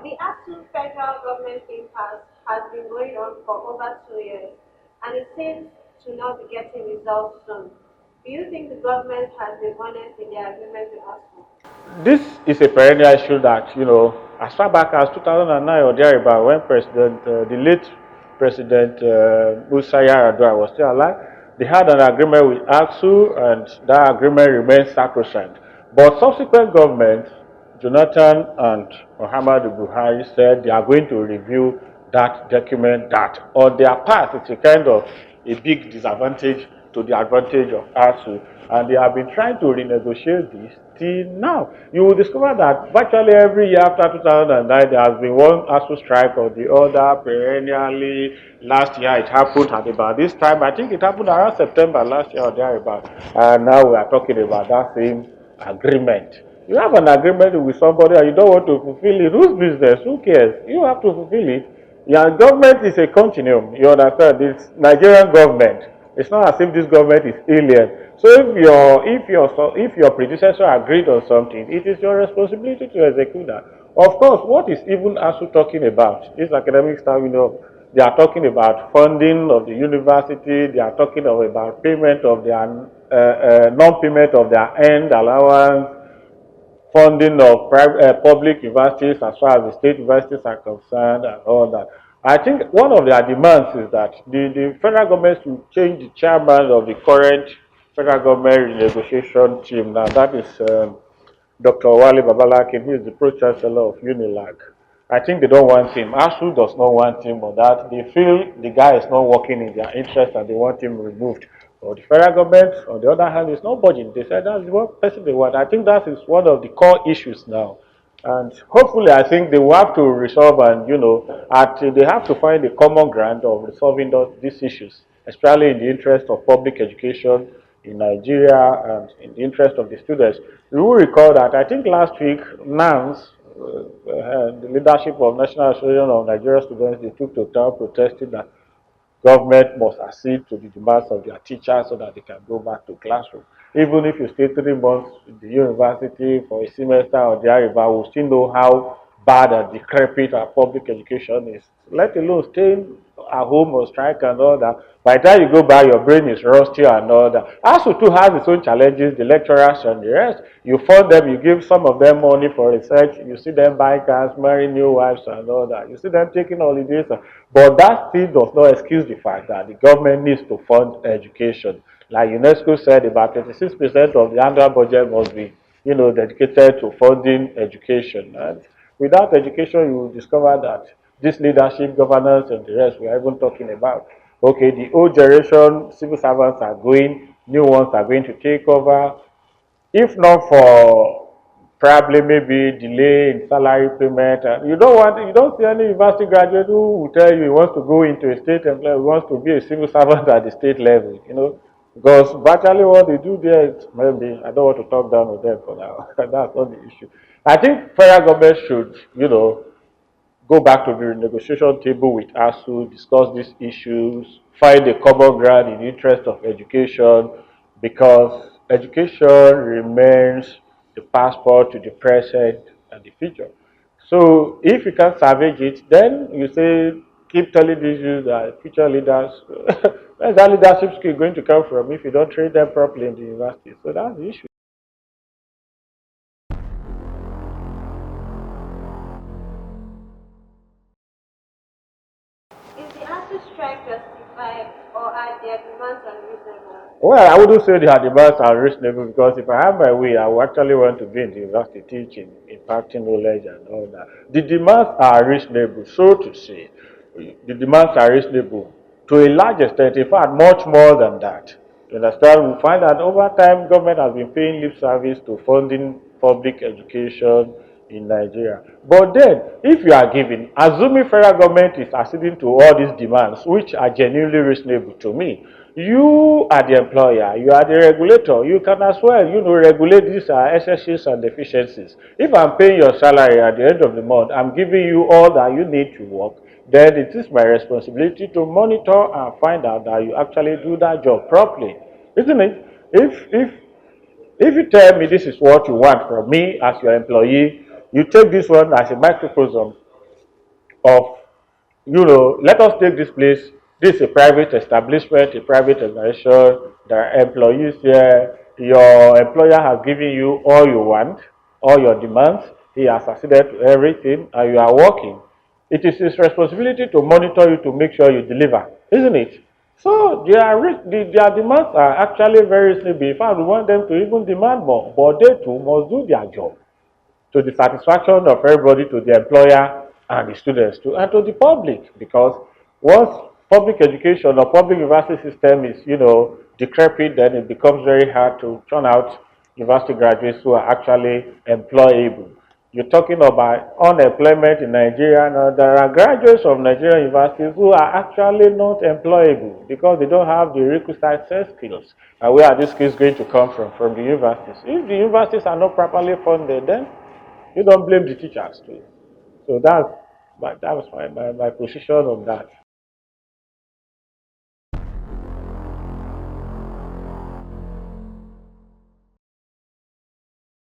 The Asuu federal government impasse has been going on for over 2 years, and it seems to not be getting resolved soon. Do you think the government has been honest in their agreement with Asuu? This is a perennial issue that, as far back as 2009 or thereabout, when the late President Musa Yar'Adua was still alive, they had an agreement with ASU, and that agreement remains sacrosanct. But subsequent governments, Jonathan and Muhammadu Buhari, said they are going to review that document that, on their part, it's a kind of a big disadvantage to the advantage of ASU. And they have been trying to renegotiate this till now. You will discover that virtually every year after 2009, there has been one ASU strike or the other perennially. Last year it happened at about this time. I think it happened around September last year or thereabout. And now we are talking about that same agreement. You have an agreement with somebody and you don't want to fulfill it. Whose business? Who cares? You have to fulfill it. Yeah, government is a continuum. You understand? It's Nigerian government. It's not as if this government is alien. So if your predecessor agreed on something, it is your responsibility to execute that. Of course, what is even ASU talking about? This academic staff, they are talking about funding of the university. They are talking about payment of their non-payment of their end allowance, funding of public universities as far as the state universities are concerned, and all that. I think one of their demands is that the federal government should change the chairman of the current federal government renegotiation team. Now, that is Dr. Wale Babalakin, who is the pro-chancellor of UNILAG. I think they don't want him. ASU does not want him on that. They feel the guy is not working in their interest and they want him removed. But the federal government, on the other hand, is not budging. They said that's the one person they want. I think that is one of the core issues now. And hopefully, I think they will have to resolve and, they have to find a common ground of resolving these issues, especially in the interest of public education in Nigeria and in the interest of the students. You will recall that I think last week, NANS, the leadership of National Association of Nigerian Students, they took to town protesting that government must accede to the demands of their teachers so that they can go back to classroom. Even if you stay 3 months in the university for a semester or thereabout, we still know how bad and decrepit our public education is. Let alone staying at home or strike and all that. By the time you go back, your brain is rusty and all that. ASU too has its own challenges, the lecturers and the rest. You fund them, you give some of them money for research, you see them buy cars, marry new wives and all that. You see them taking holidays. But that still does not excuse the fact that the government needs to fund education. Like UNESCO said, about 26% of the annual budget must be, dedicated to funding education. And without education, you will discover that this leadership, governance, and the rest we are even talking about. Okay, the old generation civil servants are going, new ones are going to take over. If not for probably maybe delay in salary payment, you don't see any university graduate who will tell you he wants to go into a state employer, he wants to be a civil servant at the state level, because virtually what they do there is maybe, I don't want to talk down on them for now, that's not the issue. I think federal government should, go back to the negotiation table with ASU, discuss these issues, find a common ground in the interest of education, because education remains the passport to the present and the future. So if you can salvage it, then you say, keep telling these youth that future leaders, where's that leadership skill going to come from if you don't train them properly in the university? So that's the issue. Is the Asuu strike justified or are their demands unreasonable? Well, I wouldn't say their demands are reasonable because if I have my way, I would actually want to be in the university teaching, imparting knowledge and all that. The demands are reasonable, so to say. The demands are reasonable to a large extent, in fact, much more than that. You understand? We find that over time, government has been paying lip service to funding public education in Nigeria. But then, if you are giving, assuming federal government is acceding to all these demands, which are genuinely reasonable to me, you are the employer, you are the regulator, you can as well, regulate these excesses and deficiencies. If I'm paying your salary at the end of the month, I'm giving you all that you need to work, then it is my responsibility to monitor and find out that you actually do that job properly. Isn't it? If you tell me this is what you want from me as your employee, you take this one as a microcosm. of, let us take this place. This is a private establishment, a private organization. There are employees here. Your employer has given you all you want, all your demands. He has acceded to everything, and you are working. It is his responsibility to monitor you to make sure you deliver, isn't it? So their demands are actually very reasonable. In fact, we want them to even demand more, but they too must do their job to the satisfaction of everybody, to the employer and the students too, and to the public. Because once public education or public university system is, decrepit, then it becomes very hard to turn out university graduates who are actually employable. You're talking about unemployment in Nigeria. Now, there are graduates of Nigerian universities who are actually not employable because they don't have the requisite set skills. And where are these skills going to come from? From the universities. If the universities are not properly funded, then you don't blame the teachers too. So that's my position on that.